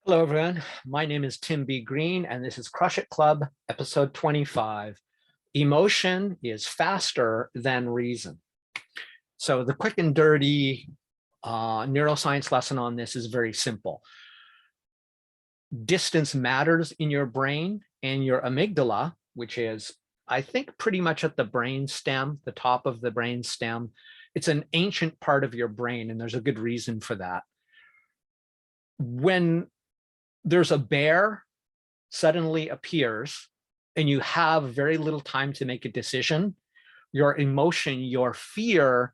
Hello, everyone. My name is Tim B. Green, and this is Crush It Club, episode 25. Emotion is faster than reason. So the quick and dirty neuroscience lesson on this is very simple. Distance matters in your brain, and your amygdala, which is, I think, pretty much at the brain stem, the top of the brain stem. It's an ancient part of your brain, and there's a good reason for that. When there's a bear suddenly appears and you have very little time to make a decision, your emotion, your fear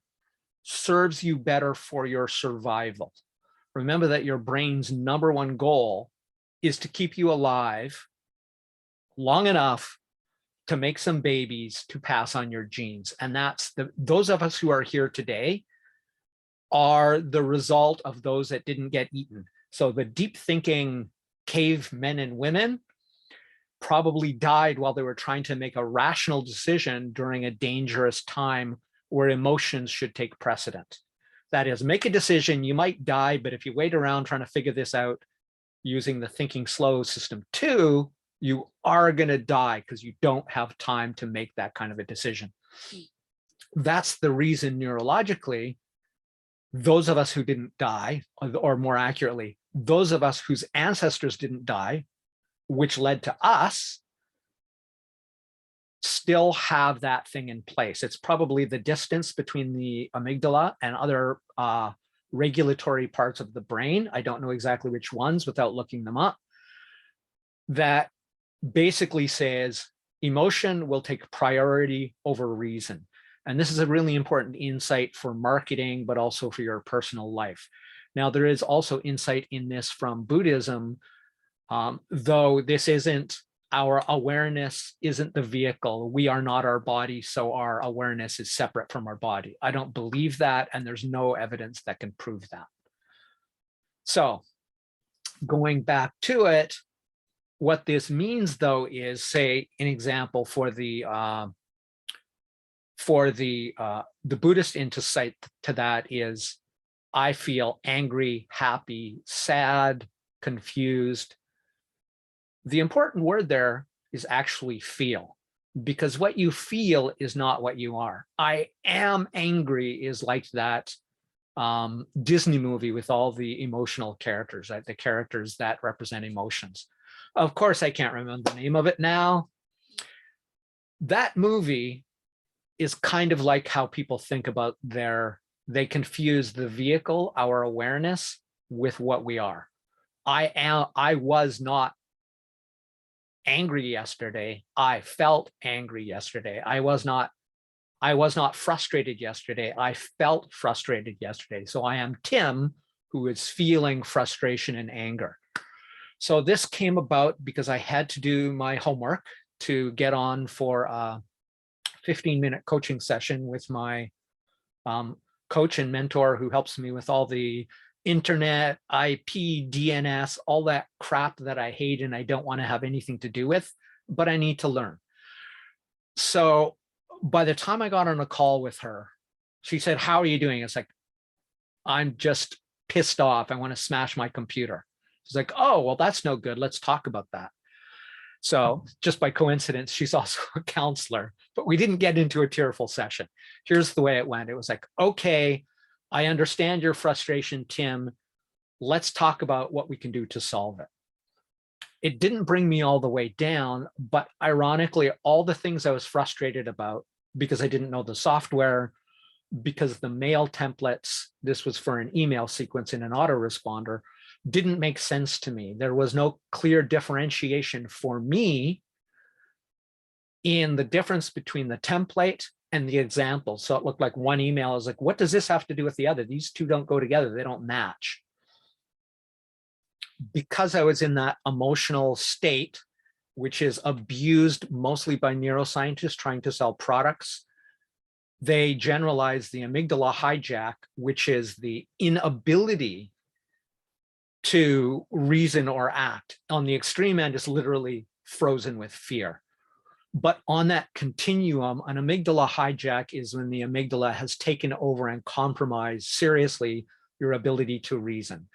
serves you better for your survival. Remember that your brain's number one goal is to keep you alive long enough to make some babies to pass on your genes. And those of us who are here today are the result of those that didn't get eaten. So the deep thinking cave men and women probably died while they were trying to make a rational decision during a dangerous time where emotions should take precedent. That is, make a decision, you might die, but if you wait around trying to figure this out using the thinking slow system 2, you are going to die because you don't have time to make that kind of a decision. That's the reason neurologically, those of us who didn't die, or more accurately, those of us whose ancestors didn't die, which led to us, still have that thing in place. It's probably the distance between the amygdala and other regulatory parts of the brain. I don't know exactly which ones without looking them up. That basically says emotion will take priority over reason. And this is a really important insight for marketing, but also for your personal life. Now, there is also insight in this from Buddhism, though this isn't, our awareness isn't the vehicle. We are not our body, so our awareness is separate from our body. I don't believe that, and there's no evidence that can prove that. So going back to it, what this means, though, is, say, an example for the Buddhist insight to that is, I feel angry, happy, sad, confused. The important word there is actually feel, because what you feel is not what you are. I am angry is like that Disney movie with all the emotional characters, right? The characters that represent emotions. Of course, I can't remember the name of it now. That movie is kind of like how people think about they confuse the vehicle, our awareness, with what we are. I was not angry yesterday. I felt angry yesterday. I was not frustrated yesterday. I felt frustrated yesterday. So I am Tim, who is feeling frustration and anger. So this came about because I had to do my homework to get on for a 15-minute coaching session with my coach and mentor who helps me with all the internet, IP, DNS, all that crap that I hate and I don't want to have anything to do with, but I need to learn. So by the time I got on a call with her, she said, "How are you doing?" It's like, "I'm just pissed off. I want to smash my computer." She's like, "Oh, well, that's no good. Let's talk about that." So just by coincidence, she's also a counselor, but we didn't get into a tearful session. Here's the way it went. It was like, "Okay, I understand your frustration, Tim. Let's talk about what we can do to solve it." It didn't bring me all the way down, but ironically, all the things I was frustrated about because I didn't know the software, because the mail templates, this was for an email sequence in an autoresponder, didn't make sense to me. There was no clear differentiation for me in the difference between the template and the example. So it looked like one email. I was like, what does this have to do with the other? These two don't go together. They don't match. Because I was in that emotional state, which is abused mostly by neuroscientists trying to sell products, they generalize the amygdala hijack, which is the inability to reason or act. On the extreme end, it's literally frozen with fear. But on that continuum, an amygdala hijack is when the amygdala has taken over and compromised seriously your ability to reason.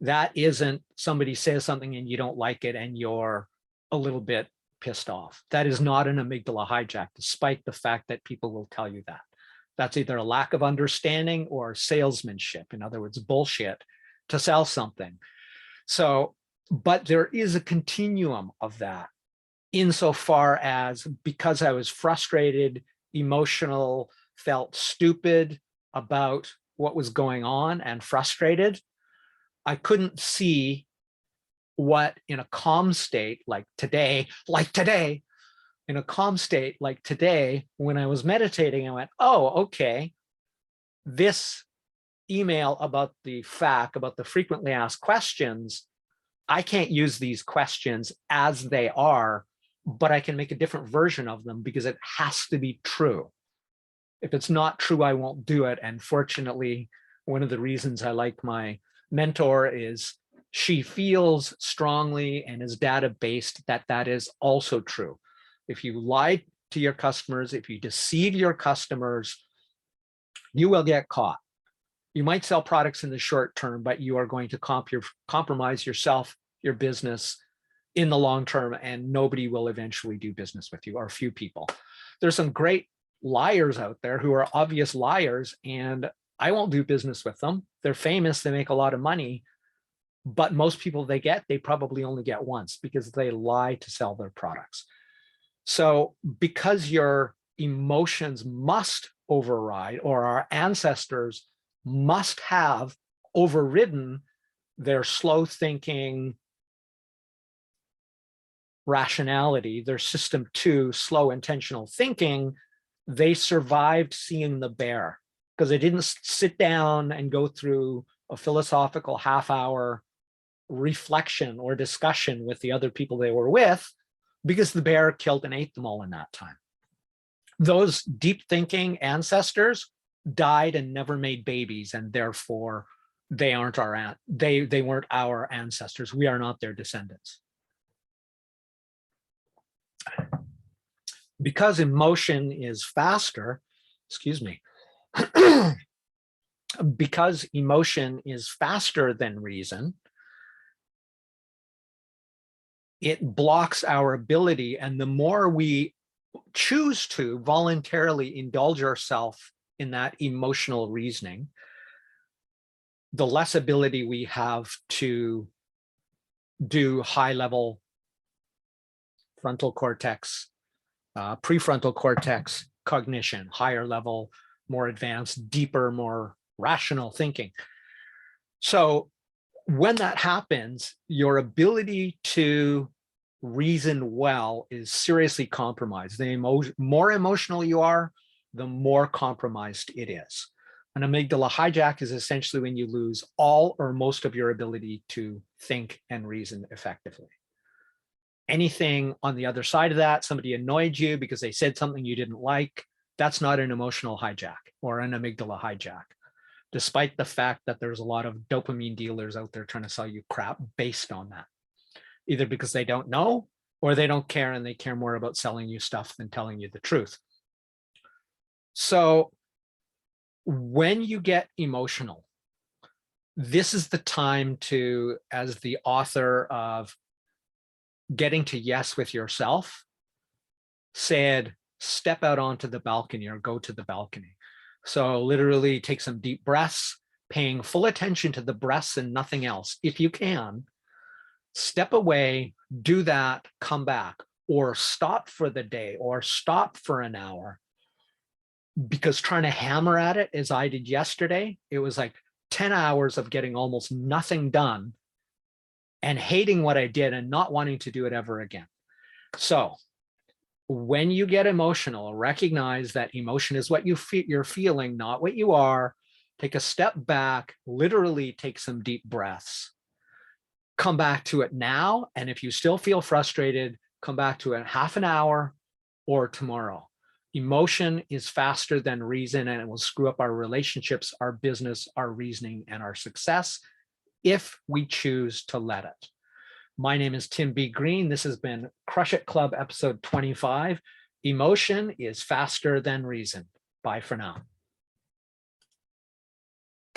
That isn't somebody says something and you don't like it and you're a little bit pissed off. That is not an amygdala hijack, despite the fact that people will tell you that. That's either a lack of understanding or salesmanship. In other words, bullshit to sell something. So, but there is a continuum of that insofar as, because I was frustrated, emotional, felt stupid about what was going on and frustrated, I couldn't see what in a calm state like today, in a calm state like today, when I was meditating, I went, oh, okay, this email about the FAQ, about the frequently asked questions, I can't use these questions as they are, but I can make a different version of them because it has to be true. If it's not true, I won't do it. And fortunately, one of the reasons I like my mentor is she feels strongly and is data-based that that is also true. If you lie to your customers, if you deceive your customers, you will get caught. You might sell products in the short term, but you are going to compromise yourself, your business in the long term, and nobody will eventually do business with you, or few people. There's some great liars out there who are obvious liars, and I won't do business with them. They're famous, they make a lot of money, but most people they probably only get once because they lie to sell their products. So because your emotions must override, or our ancestors must have overridden their slow thinking rationality, their system 2 slow intentional thinking, they survived seeing the bear because they didn't sit down and go through a philosophical half-hour reflection or discussion with the other people they were with, because the bear killed and ate them all in that time. Those deep thinking ancestors died and never made babies, and therefore they aren't our they weren't our ancestors. We are not their descendants. Because emotion is faster, excuse me, because emotion is faster than reason, it blocks our ability. And the more we choose to voluntarily indulge ourselves in that emotional reasoning, the less ability we have to do high-level frontal cortex, prefrontal cortex cognition, higher level, more advanced, deeper, more rational thinking. So when that happens, your ability to reason well is seriously compromised. The more emotional you are, the more compromised it is. An amygdala hijack is essentially when you lose all or most of your ability to think and reason effectively. Anything on the other side of that, somebody annoyed you because they said something you didn't like, that's not an emotional hijack or an amygdala hijack, despite the fact that there's a lot of dopamine dealers out there trying to sell you crap based on that, either because they don't know or they don't care, and they care more about selling you stuff than telling you the truth. So when you get emotional, this is the time to, as the author of Getting to Yes with Yourself said, step out onto the balcony or go to the balcony. So literally take some deep breaths, paying full attention to the breaths and nothing else. If you can, step away, do that, come back, or stop for the day or stop for an hour. Because trying to hammer at it as I did yesterday, it was like 10 hours of getting almost nothing done and hating what I did and not wanting to do it ever again. So when you get emotional, recognize that emotion is what you're feeling, not what you are. Take a step back, literally take some deep breaths. Come back to it now. And if you still feel frustrated, come back to it in half an hour or tomorrow. Emotion is faster than reason, and it will screw up our relationships, our business, our reasoning, and our success if we choose to let it. My name is Tim B. Green. This has been Crush It Club episode 25. Emotion is faster than reason. Bye for now.